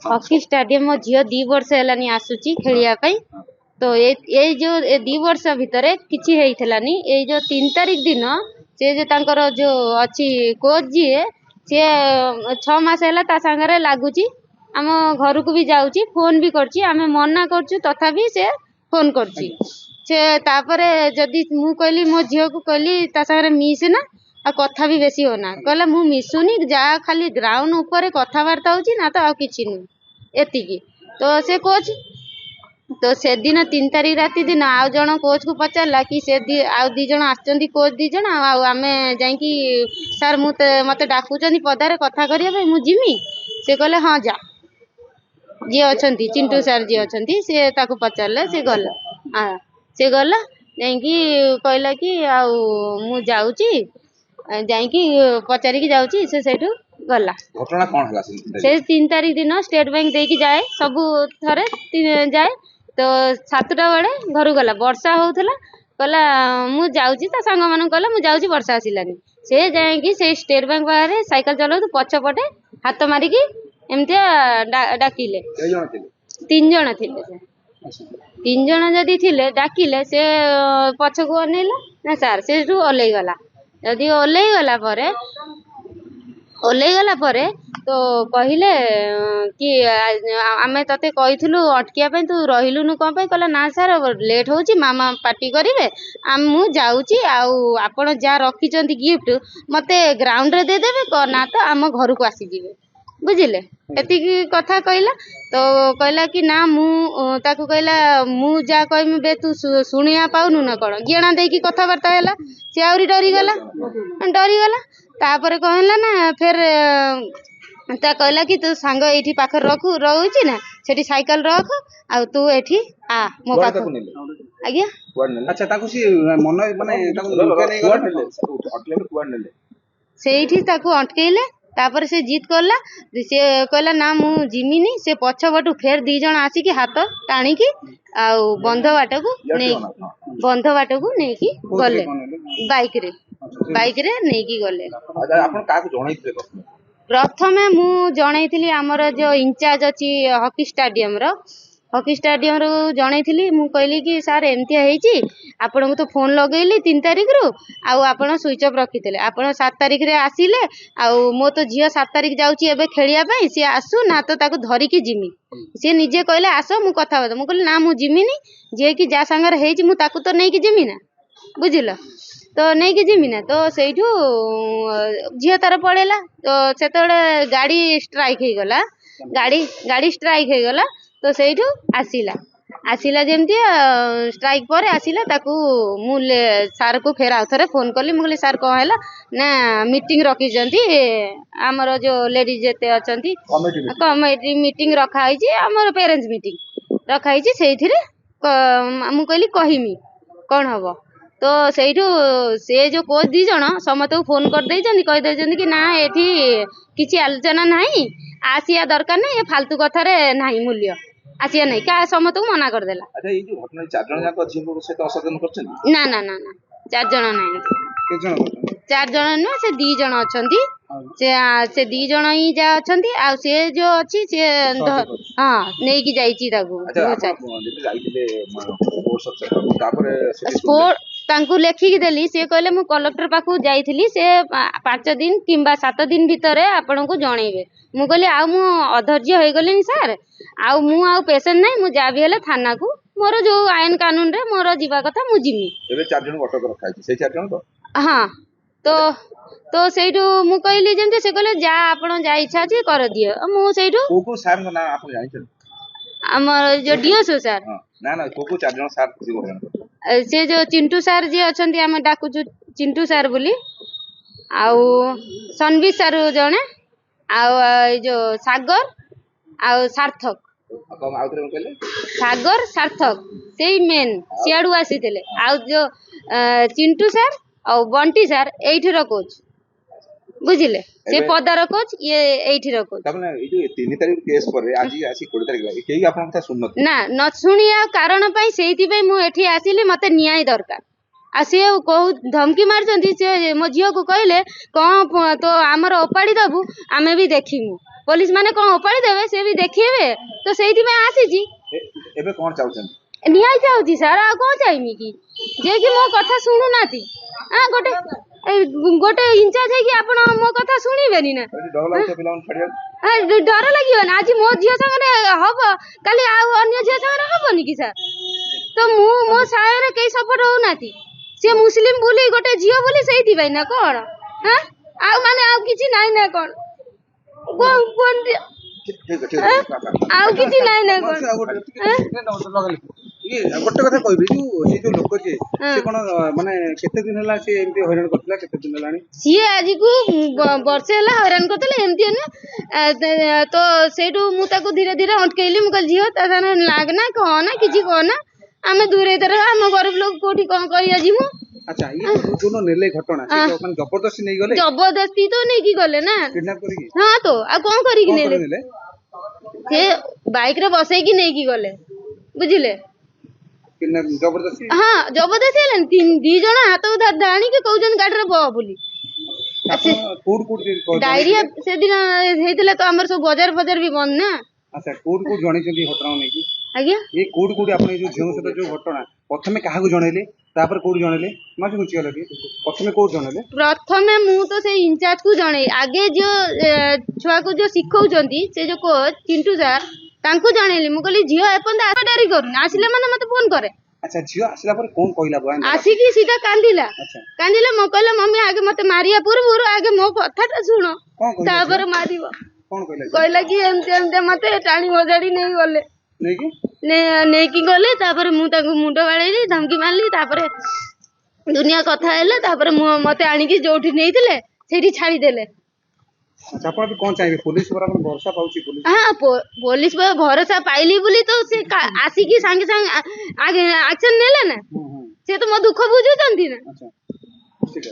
Hockey stadium मो झील 2 वर्ष है आसूची खेलिया तो ये जो 2 वर्ष भितर किसी होइथलानी ये जो 3 तारीख दिन से जो तांकर जो अच्छी कोच जी सी 6 मास है ता सांगरे लागुची आम घर को भी जाऊची फोन भी करची आमे मना करछु तथापि से फोन करची से तापरे जदी मु कहली मो झील को कहली ता सांगरे मिस ना आ कथा भी बेसी होना कहला मु मिसुनी जा खाली ग्राउंड ऊपर कथबार्ता होची ना तो आ किछि नु एतिकी तो से कोच तो से दिन 3 तारीख राति दिन आउ जण कोच को पचारला कि से आउ 2 जण आछंती कोच 2 जण आमे जाई कि सर मते डाकुचंती पदारे कथा करिया भाई मु जिमी से कहले हां जा जे अछंती चिंटू सर जे अछंती से ताको पचारले से गला हां से गला जाई कि कहला कि आउ मु जाउची जाई कि पचारी कि जाउची से सेठू गला घटना कोन हला से 3 तारीख दिन स्टेट बैंक दे कि जाए सब थरे जाए तो 7टा बेले घर गला वर्षा होउथला कहला मु जाउची ता संग मानन कहला मु जाउची वर्षा आसिलानी से जाए कि से स्टेट बैंक बाहर साइकिल चलाउ तो पछ पटे हाथ मारी कि एमते डाकिले 3 जण थिले 3 जण जदी थिले डाकिले से पछको अनेला ना सर सेठू ओलै गला जदी ओलै गला परे तो कहले कि आमे तते कहिथलु अटकिया पे तू रहिलुनु कोन पे कहला ना सर लेट होची मामा पार्टी करिवे मु जाउची आउ आपण जा रखिचंती गिफ्ट मते ग्राउंड रे दे देबे को ना तो आम घर को आसी जीवे बुझिले एति कथा कहला तो कहला कि ना मु ताकू कहला मु जा कहमी बे तू सुनिया पाउनु न कोन गेणा दे की कथा वार्ता हैला से आउरी डरी गला तापर कहला ना फिर ता कहला कि तू सांग एठी पाखर रखू रहउची ना सेठी साइकिल रख आ तू एठी आ मो पाख आज्ञा अच्छा ताकू सी मन माने ताकू लोके नै गले अटले कुआड नेले सेठी ताकू अटकेले तापर से जीत करला से कहला ना मु जिमिनी से पछ बटू फेर 2 जण आसी कि हाथ टाणी की आ बंध बाट को नै की गले बाइक रे नै की गले आपण का को जणाइतले प्रथमे मु जणाइतली हमर जो इंचार्ज अछि हॉकी स्टेडियम रो जणाइतली मु कहली कि सर एमती हेची आपण को तो फोन लगेली 3 तारीख रो आ आपण स्विच ऑफ रखितले आपण 7 तारीख रे आसीले आ मो तो झियो 7 तारीख जाउची एबे खेलिया पई से आसु ना तो ताको धरि की जिमी से निजे कहले आसो मु कथा बता मु कहली ना मु जिमिनी जे कि जा संगर हेची मु ताको तो नै की जिमी ना बुझिलो तो नै की जिमी ना तो सेठू झियो तार पळेला तो सेतळे गाड़ी स्ट्राइक हे गला गाड़ी स्ट्राइक हे गला तो सेठू आसीला जेमती स्ट्राइक पर आसीला ताकू मु सर को फेर आउथरे फोन करली मु कहली सर को हैला ना मीटिंग रखी जंती हमर जो लेडीज जेते अछंती कमिटी मीटिंग रखा है जी हमर पेरेंट्स मीटिंग रखा है जी सेथिरे मु कहली कहिमी कोन हबो तो सेठू से जो कोच 2 जण समते फोन कर दे जंती कहि दे जंती कि ना एठी किछि आलोचना नाही आसिया दरकार नै ये फालतू कथा रे नाही मूल्य आसिया नहीं क्या समत को मना कर देला अच्छा ये जो घटना 4 जण जाक झिंगो से तो असदन करछन ना 4 जण नहीं के जण 4 जण न से 2 जण अछंती से 2 जण ही जा अछंती आ से जो अछि से हां नै की जाईची ताकू जाईले स्पोर्ट्स सब तापर स्पोर्ट तांकू लेखिक देली से कहले मु कलेक्टर पाखु जाईथिली से 5 दिन किंबा 7 दिन भितरे आपन को जणैबे मु कहली आ मु अधैर्य होई गलिन सर आ मु आ पेशेंट नै मु जा भी हेले थाना को मोर जो आईन कानून रे मोर जीवा कथा मु जिमी एबे 4 जण अटक रखा है से 4 जण तो हां तो सेठू मु कहली जेमते से कहले जा आपन जा इच्छा छी कर दियो मु सेठू को सर ना आपन जानि हमर जो डीओ सर ना को 4 जण सर थी से जो चिंटू सर जी अछंती हम डाकू चिंटू सर बोली आउ सनवी सर जणे आउ जो सागर आउ सार्थक कम आउतरे कहले सागर सार्थक सेही मेन सियाडू आसीतले आउ जो चिंटू सर आउ बंटी सर एठी रो कोच बुझिले से पदार कोच ये एठी रो कोच तबने ए जो 3 तारीख केस पर आज आसी 20 तारीख लागे केही आपन कथा सुनत ना न सुनिया कारण पई सेही पई मु एठी आसीली मते न्याय दरकार आ से कहू धमकी मारचंती से मो झियो को कहले कौन तो आमर ओपाड़ी दबू आमे भी देखिमु पुलिस माने कौन ओपाड़ी देवे से भी देखिए तो सेठी में आसीची ଏବେ କଣ ଚାହୁଛନ୍ତି? न्याय चाहूची सर आ कौन चाहिए कि जे कि मो कथा सुनु नाती हां गोटे इंचार्ज है कि आपण मो कथा सुनिबेनी ना ଏଠି ଡର ଲାଗୁଛି ପିଲାଙ୍କୁ ଛାଡିବାକୁ? डर लगियो ना आज मो झियो संगे हब काली आ अन्य झियो संगे हबनी कि सर तो मो सायर के सपोर्ट हो नाती से मुस्लिम बोली गोटे झियो बोली सेठी भाई ना कोन हां आ माने आ किछि नाही ना कोन कोन ଆଉ କିଛି ନାହିଁ ନା କଣ ଗୋଟେ କଥା କହିବି ସେ ଯୋଉ ଲୋକ ଯିଏ ସେ କଣ ମାନେ କେତେ ଦିନ ହେଲା ସେ ଏମିତି ହଇରାଣ କରୁଥିଲା କେତେ ଦିନ ହେଲାଣି? ସିଏ ଆଜିକୁ ବର୍ଷେ ହେଲା ହଇରାଣ କରୁଥିଲେ ଏମିତି ନା ତ ସେଇଠୁ ମୁଁ ତାକୁ ଧୀରେ ଧୀରେ ଅଟକେଇଲି ମୁଁ କହିଲି ଝିଅ ତା ସାଙ୍ଗରେ ଲାଗନା କହନା କିଛି କହନା ଆମେ ଦୂରେଇ ଧର ଆମ ଗରିବ ଲୋକ କୋଉଠି କଣ କରିବା ଯିମୁ। ଆଚ୍ଛା ଇଏ ଯୋଉ ନେଲେ ଘଟଣା ସେ ମାନେ ଜବରଦସ୍ତି ନେଇ ଗଲେ? ଜବରଦସ୍ତି ତ ନେଇକି ଗଲେ ନା କିଡନାପ କରିକି? ହଁ ତ ଆଉ କଣ କରିକି ନେଲେ ନେଲେ ସେ ବାଇକ ରେ ବସେଇକି ନେଇକି ଗଲେ ବୁଝିଲେ କିଡନାପ ଜବରଦସ୍ତି? ହଁ ଜବରଦସ୍ତି ହେଲାନି ଦି ଜଣ ହାତକୁ ଧାଣିକି କହୁଛନ୍ତି ଗାଡିରେ ବ ବୋଲି ଡାଇରିଆ ସେଦିନ ହେଇଥିଲା ତ ଆମର ସବୁ ବଜାର ଫଜାର ବି ବନ୍ଦ ନା। ଆଚ୍ଛା କୋଉଠି ଜଣେଇଛନ୍ତି ଘଟଣା ନେଇକି? ଆଜ୍ଞା ଏ କୋଉଠି ଆପଣ ଯୋଉ ଝିଅଙ୍କ ସହିତ ଯୋଉ ଘଟଣା ପ୍ରଥମେ କାହାକୁ ଜଣେଇଲେ ତାପରେ କୋଉଠି ଜଣେଇଲେ ମାঝে ବୁଝିଗଲା କି ପ୍ରଥମେ କୋଉଠି ଜଣେଇଲେ? ପ୍ରଥମେ ମୁଁ ତ ସେଇ ଇନଚାର୍ଜ କୁ ଜଣେଇ ଆଗେ ଯୋଉ ଛୁଆକୁ ଯୋଉ ଶିଖଉଛନ୍ତି ସେ ଯୋଉ କୋଚ୍ ଚିଣ୍ଟୁ ସାର୍ ତାଙ୍କୁ ଜଣେଇଲି ମୁଁ କହିଲି ଝିଅ ଏପର୍ଯ୍ୟନ୍ତ ଆସ ଡେରି କରୁନି ଆସିଲେ ମାନେ ମତେ ଫୋନ କରେ। ଆଚ୍ଛା ଝିଅ ଆସିଲା ପରେ କଣ କହିଲା? ଆସିକି ସିଧା କାନ୍ଦିଲା ମୁଁ କହିଲା ମମି ଆଗେ ମତେ ମାରିବା ପୂର୍ବରୁ ଆଗେ ମୋ କଥାଟା ଶୁଣ ତାପରେ ମାରିବ। କହିଲା କି ଏମିତି ଏମିତି ମତେ ଟାଣି ମଜାଡି ନେଇ ଗଲେ ନେଇକି ଗଲେ ତାପରେ ମୁଁ ତାଙ୍କୁ ମୁଣ୍ଡ ବାଡେଇଲି ଧମକି ମାରିଲି ତାପରେ ଦୁନିଆ କଥା ହେଲେ ତାପରେ ମତେ ଆଣିକି ଯୋଉଠି ନେଇଥିଲେ ସେଇଠି ଛାଡିଦେଲେ। ଆପଣ କଣ ଚାହିଁବେ ପୋଲିସ ଉପରେ ଆପଣ ଭରସା ପାଉଛି? ପୋଲିସ ଭରସା ପାଇଲି ବୋଲି ତ ସେ ଆସିକି ସାଙ୍ଗେ ସାଙ୍ଗେ ଆକ୍ସନ ନେଲେ ନା ସେ ତ ମୋ ଦୁଃଖ ବୁଝୁଛନ୍ତି ନା। ଠିକ ଅଛି।